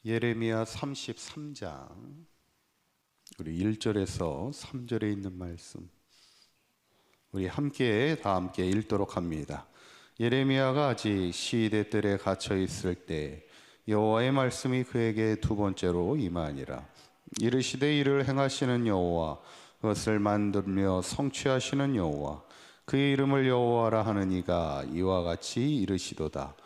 예레미야 33장 우리 1절에서 3절에 있는 말씀 우리 다 함께 읽도록 합니다. 예레미야가 아직 시대 뜰에 갇혀 있을 때 여호와의 말씀이 그에게 두 번째로 임하니라. 이르시되 이를 행하시는 여호와, 그것을 만들며 성취하시는 여호와, 그의 이름을 여호와라 하는 이가 이와 같이 이르시도다.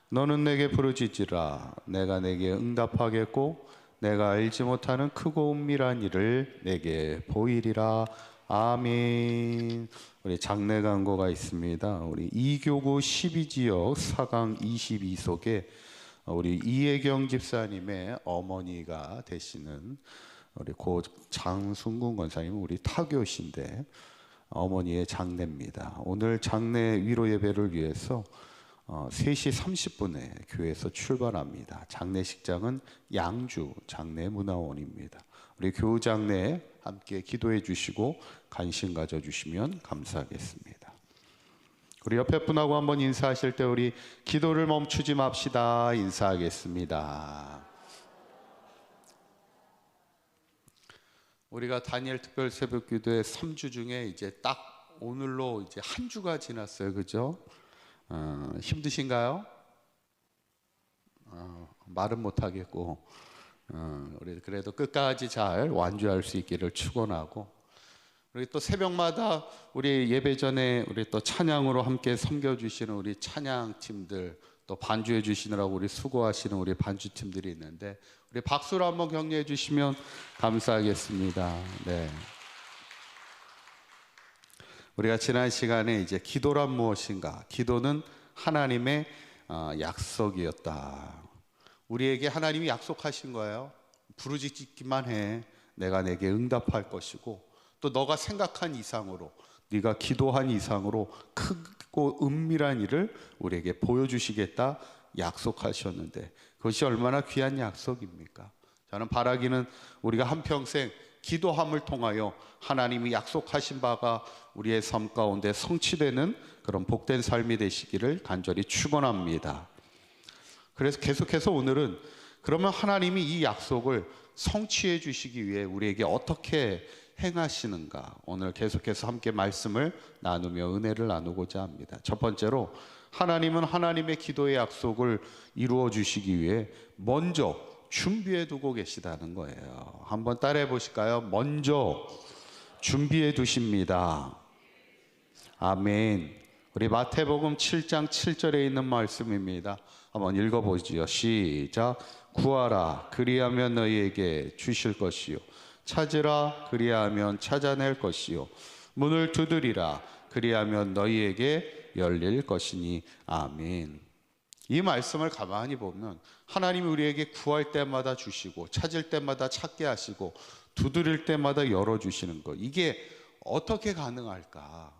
너는 내게 부르짖으라. 내가 내게 응답하겠고 내가 알지 못하는 크고 은밀한 일을 내게 보이리라. 아멘. 우리 장례 광고가 있습니다. 우리 이교구 12지역 4강 22속에 우리 이혜경 집사님의 어머니가 되시는 우리 고 장순군 권사님은 우리 타교신데 어머니의 장례입니다. 오늘 장례 위로 예배를 위해서 3시 30분에 교회에서 출발합니다. 장례식장은 양주 장례문화원입니다. 우리 교장례에 함께 기도해 주시고 관심 가져주시면 감사하겠습니다. 우리 옆에 분하고 한번 인사하실 때 우리 기도를 멈추지 맙시다. 인사하겠습니다. 우리가 다니엘 특별 새벽 기도의 3주 중에 이제 딱 오늘로 이제 한 주가 지났어요. 그죠? 힘드신가요? 말은 못하겠고 우리 그래도 끝까지 잘 완주할 수 있기를 축원하고, 우리 또 새벽마다 우리 예배 전에 우리 또 찬양으로 함께 섬겨주시는 우리 찬양팀들, 또 반주해 주시느라고 우리 수고하시는 우리 반주팀들이 있는데 우리 박수로 한번 격려해 주시면 감사하겠습니다. 네. 우리가 지난 시간에 이제 기도란 무엇인가, 기도는 하나님의 약속이었다. 우리에게 하나님이 약속하신 거예요. 부르짖기만 해 내가 내게 응답할 것이고, 또 너가 생각한 이상으로, 네가 기도한 이상으로 크고 은밀한 일을 우리에게 보여주시겠다 약속하셨는데, 그것이 얼마나 귀한 약속입니까? 저는 바라기는 우리가 한평생 기도함을 통하여 하나님이 약속하신 바가 우리의 삶 가운데 성취되는 그런 복된 삶이 되시기를 간절히 축원합니다. 그래서 계속해서 오늘은 그러면 하나님이 이 약속을 성취해 주시기 위해 우리에게 어떻게 행하시는가, 오늘 계속해서 함께 말씀을 나누며 은혜를 나누고자 합니다. 첫 번째로, 하나님은 하나님의 기도의 약속을 이루어 주시기 위해 먼저 준비해 두고 계시다는 거예요. 한번 따라해 보실까요? 먼저 준비해 두십니다. 아멘. 우리 마태복음 7장 7절에 있는 말씀입니다. 한번 읽어보지요. 시작. 구하라, 그리하면 너희에게 주실 것이요, 찾으라, 그리하면 찾아낼 것이요, 문을 두드리라, 그리하면 너희에게 열릴 것이니. 아멘. 이 말씀을 가만히 보면 하나님이 우리에게 구할 때마다 주시고, 찾을 때마다 찾게 하시고, 두드릴 때마다 열어주시는 것, 이게 어떻게 가능할까?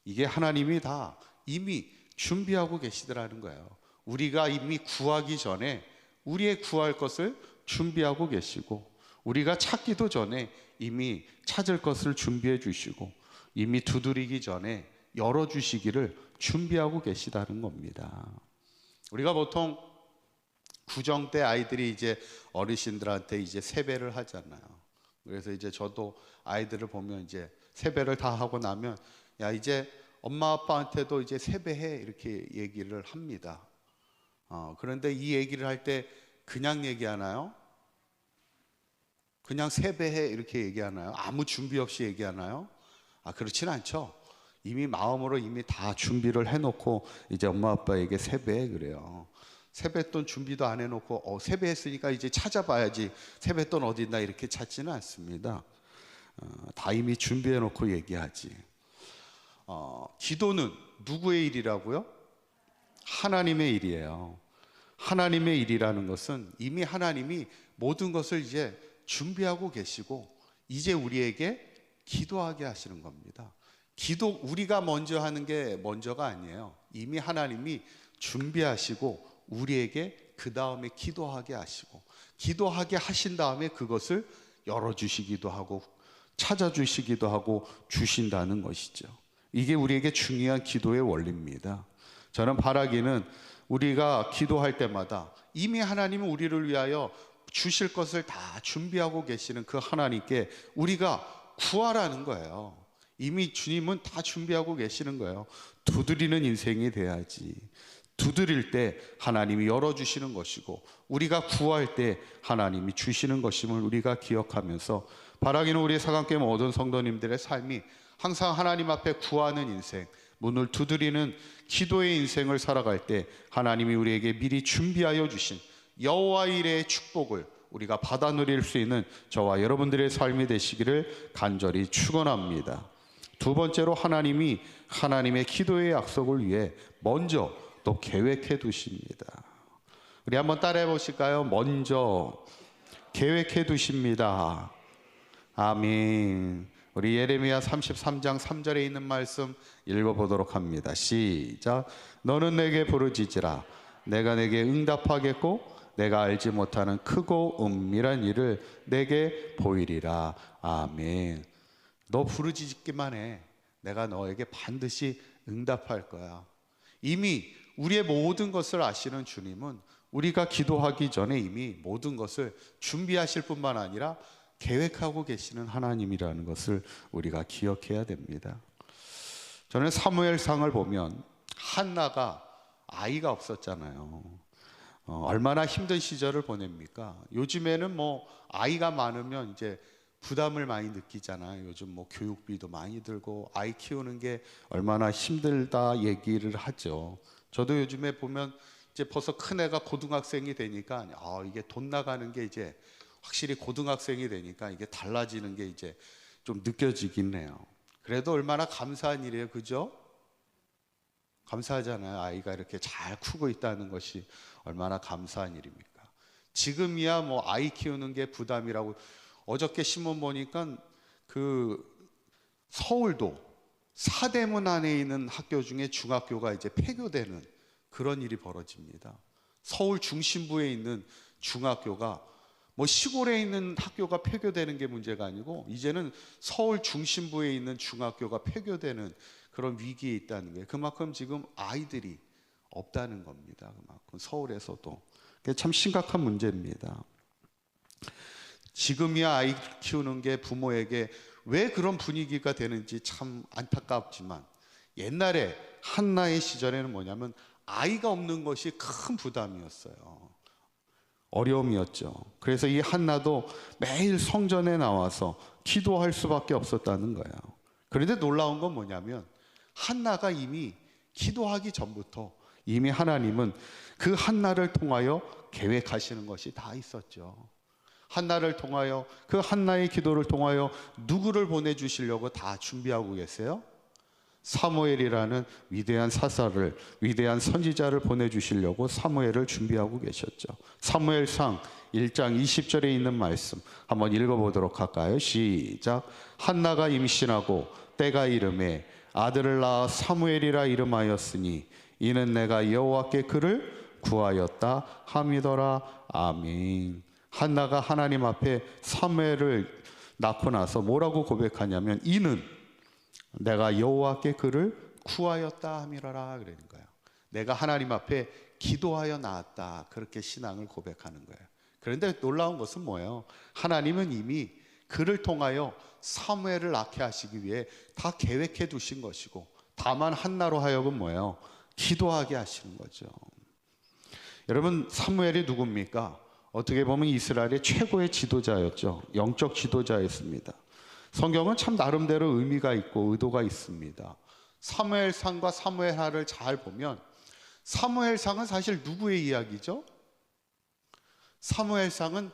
이게 하나님이 다 이미 준비하고 계시더라는 거예요. 우리가 이미 구하기 전에 우리의 구할 것을 준비하고 계시고, 우리가 찾기도 전에 이미 찾을 것을 준비해 주시고, 이미 두드리기 전에 열어주시기를 준비하고 계시다는 겁니다. 우리가 보통 구정 때 아이들이 이제 어르신들한테 이제 세배를 하잖아요. 그래서 이제 저도 아이들을 보면 이제 세배를 다 하고 나면, 야, 이제 엄마 아빠한테도 이제 세배해, 이렇게 얘기를 합니다. 그런데 이 얘기를 할 때 그냥 얘기하나요? 그냥 세배해 이렇게 얘기하나요? 아무 준비 없이 얘기하나요? 그렇진 않죠. 이미 마음으로 이미 다 준비를 해놓고 이제 엄마 아빠에게 세배해 그래요. 세뱃돈 준비도 안 해놓고 세배했으니까 이제 찾아봐야지, 세뱃돈 어디 있나 이렇게 찾지는 않습니다. 다 이미 준비해놓고 얘기하지. 기도는 누구의 일이라고요? 하나님의 일이에요. 하나님의 일이라는 것은 이미 하나님이 모든 것을 이제 준비하고 계시고, 이제 우리에게 기도하게 하시는 겁니다. 기도, 우리가 먼저 하는 게 먼저가 아니에요. 이미 하나님이 준비하시고 우리에게 그 다음에 기도하게 하시고, 기도하게 하신 다음에 그것을 열어주시기도 하고 찾아주시기도 하고 주신다는 것이죠. 이게 우리에게 중요한 기도의 원리입니다. 저는 바라기는 우리가 기도할 때마다 이미 하나님은 우리를 위하여 주실 것을 다 준비하고 계시는 그 하나님께 우리가 구하라는 거예요. 이미 주님은 다 준비하고 계시는 거예요. 두드리는 인생이 돼야지. 두드릴 때 하나님이 열어주시는 것이고 우리가 구할 때 하나님이 주시는 것임을 우리가 기억하면서 바라기는 우리 사강교회 모든 성도님들의 삶이 항상 하나님 앞에 구하는 인생, 문을 두드리는 기도의 인생을 살아갈 때 하나님이 우리에게 미리 준비하여 주신 여호와 이레의 축복을 우리가 받아 누릴 수 있는 저와 여러분들의 삶이 되시기를 간절히 축원합니다. 두 번째로 하나님이 하나님의 기도의 약속을 위해 먼저 또 계획해 두십니다. 우리 한번 따라해 보실까요? 먼저 계획해 두십니다. 아멘. 우리 예레미야 33장 3절에 있는 말씀 읽어보도록 합니다. 시작. 너는 내게 부르짖으라. 내가 내게 응답하겠고 내가 알지 못하는 크고 은밀한 일을 내게 보이리라. 아멘. 너 부르짖기만 해. 내가 너에게 반드시 응답할 거야. 이미 우리의 모든 것을 아시는 주님은 우리가 기도하기 전에 이미 모든 것을 준비하실 뿐만 아니라 계획하고 계시는 하나님이라는 것을 우리가 기억해야 됩니다. 저는 사무엘상을 보면 한나가 아이가 없었잖아요. 얼마나 힘든 시절을 보냅니까? 요즘에는 뭐 아이가 많으면 이제 부담을 많이 느끼잖아요. 요즘 뭐 교육비도 많이 들고 아이 키우는 게 얼마나 힘들다 얘기를 하죠. 저도 요즘에 보면 이제 벌써 큰 애가 고등학생이 되니까 이게 돈 나가는 게 이제 확실히 고등학생이 되니까 이게 달라지는 게 이제 좀 느껴지긴 해요. 그래도 얼마나 감사한 일이에요, 그죠? 감사하잖아요. 아이가 이렇게 잘 크고 있다는 것이 얼마나 감사한 일입니까? 지금이야 뭐 아이 키우는 게 부담이라고. 어저께 신문 보니까 그 서울도 사대문 안에 있는 학교 중에 중학교가 이제 폐교되는 그런 일이 벌어집니다. 서울 중심부에 있는 중학교가 뭐 시골에 있는 학교가 폐교되는 게 문제가 아니고 이제는 서울 중심부에 있는 중학교가 폐교되는 그런 위기에 있다는 거예요. 그만큼 지금 아이들이 없다는 겁니다. 그만큼 서울에서도. 그게 참 심각한 문제입니다. 지금이야 아이 키우는 게 부모에게 왜 그런 분위기가 되는지 참 안타깝지만 옛날에 한나의 시절에는 뭐냐면 아이가 없는 것이 큰 부담이었어요. 어려움이었죠. 그래서 이 한나도 매일 성전에 나와서 기도할 수밖에 없었다는 거예요. 그런데 놀라운 건 뭐냐면 한나가 이미 기도하기 전부터 이미 하나님은 그 한나를 통하여 계획하시는 것이 다 있었죠. 한나를 통하여 그 한나의 기도를 통하여 누구를 보내주시려고 다 준비하고 계세요? 사무엘이라는 위대한 사사를, 위대한 선지자를 보내주시려고 사무엘을 준비하고 계셨죠. 사무엘상 1장 20절에 있는 말씀 한번 읽어보도록 할까요? 시작. 한나가 임신하고 때가 이름에 아들을 낳아 사무엘이라 이름하였으니 이는 내가 여호와께 그를 구하였다 함이더라. 아멘. 한나가 하나님 앞에 사무엘을 낳고 나서 뭐라고 고백하냐면 이는 내가 여호와께 그를 구하였다 함이라라 그러는 거예요. 내가 하나님 앞에 기도하여 낳았다. 그렇게 신앙을 고백하는 거예요. 그런데 놀라운 것은 뭐예요? 하나님은 이미 그를 통하여 사무엘을 낳게 하시기 위해 다 계획해 두신 것이고 다만 한나로 하여금 뭐예요? 기도하게 하시는 거죠. 여러분 사무엘이 누굽니까? 어떻게 보면 이스라엘의 최고의 지도자였죠. 영적 지도자였습니다. 성경은 참 나름대로 의미가 있고 의도가 있습니다. 사무엘상과 사무엘하를 잘 보면 사무엘상은 사실 누구의 이야기죠? 사무엘상은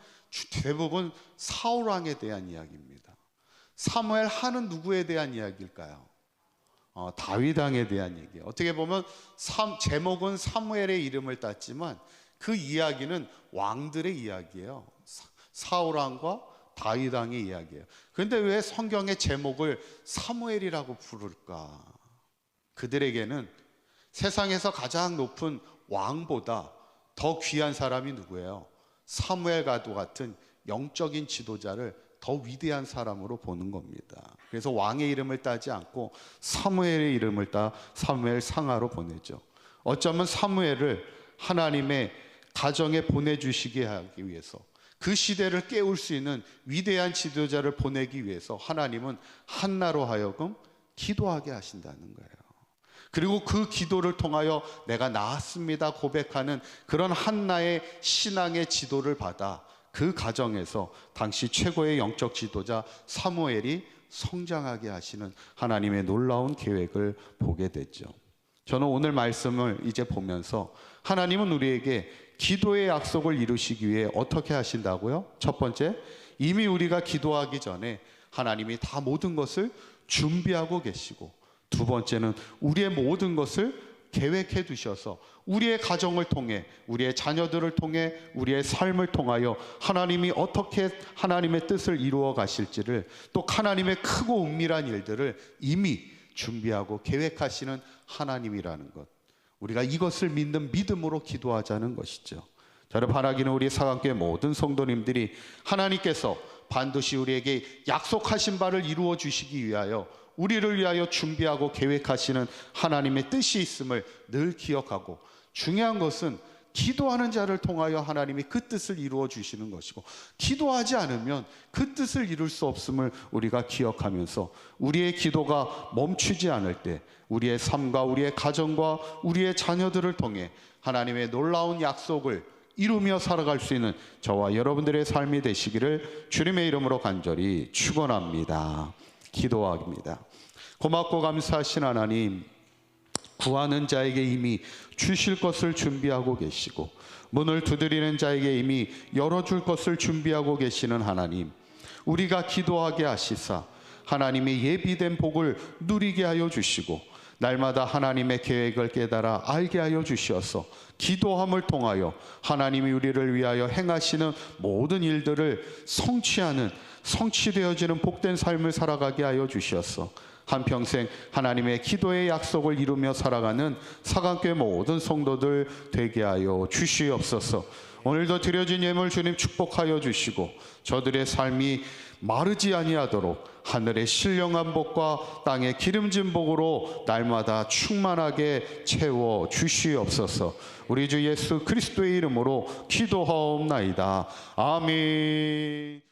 대부분 사울왕에 대한 이야기입니다. 사무엘하는 누구에 대한 이야기일까요? 다윗왕에 대한 얘기예요. 어떻게 보면 제목은 사무엘의 이름을 땄지만 그 이야기는 왕들의 이야기예요. 사울왕과 다윗왕의 이야기예요. 그런데 왜 성경의 제목을 사무엘이라고 부를까? 그들에게는 세상에서 가장 높은 왕보다 더 귀한 사람이 누구예요? 사무엘과도 같은 영적인 지도자를 더 위대한 사람으로 보는 겁니다. 그래서 왕의 이름을 따지 않고 사무엘의 이름을 따 사무엘 상하로 보내죠. 어쩌면 사무엘을 하나님의 가정에 보내주시게 하기 위해서, 그 시대를 깨울 수 있는 위대한 지도자를 보내기 위해서 하나님은 한나로 하여금 기도하게 하신다는 거예요. 그리고 그 기도를 통하여 내가 나았습니다 고백하는 그런 한나의 신앙의 지도를 받아 그 가정에서 당시 최고의 영적 지도자 사무엘이 성장하게 하시는 하나님의 놀라운 계획을 보게 됐죠. 저는 오늘 말씀을 이제 보면서 하나님은 우리에게 기도의 약속을 이루시기 위해 어떻게 하신다고요? 첫 번째, 이미 우리가 기도하기 전에 하나님이 다 모든 것을 준비하고 계시고, 두 번째는 우리의 모든 것을 계획해 두셔서 우리의 가정을 통해, 우리의 자녀들을 통해, 우리의 삶을 통하여 하나님이 어떻게 하나님의 뜻을 이루어 가실지를, 또 하나님의 크고 은밀한 일들을 이미 준비하고 계획하시는 하나님이라는 것, 우리가 이것을 믿는 믿음으로 기도하자는 것이죠. 저를 바라기는 우리 사랑교회 모든 성도님들이 하나님께서 반드시 우리에게 약속하신 바를 이루어 주시기 위하여 우리를 위하여 준비하고 계획하시는 하나님의 뜻이 있음을 늘 기억하고, 중요한 것은 기도하는 자를 통하여 하나님이 그 뜻을 이루어 주시는 것이고, 기도하지 않으면 그 뜻을 이룰 수 없음을 우리가 기억하면서 우리의 기도가 멈추지 않을 때 우리의 삶과 우리의 가정과 우리의 자녀들을 통해 하나님의 놀라운 약속을 이루며 살아갈 수 있는 저와 여러분들의 삶이 되시기를 주님의 이름으로 간절히 축원합니다. 기도하기입니다. 고맙고 감사하신 하나님, 구하는 자에게 이미 주실 것을 준비하고 계시고 문을 두드리는 자에게 이미 열어줄 것을 준비하고 계시는 하나님, 우리가 기도하게 하시사 하나님의 예비된 복을 누리게 하여 주시고 날마다 하나님의 계획을 깨달아 알게 하여 주시어서 기도함을 통하여 하나님이 우리를 위하여 행하시는 모든 일들을 성취되어지는 복된 삶을 살아가게 하여 주시어서 한평생 하나님의 기도의 약속을 이루며 살아가는 사강교회 모든 성도들 되게 하여 주시옵소서. 오늘도 드려진 예물 주님 축복하여 주시고 저들의 삶이 마르지 아니하도록 하늘의 신령한 복과 땅의 기름진 복으로 날마다 충만하게 채워 주시옵소서. 우리 주 예수 그리스도의 이름으로 기도하옵나이다. 아멘.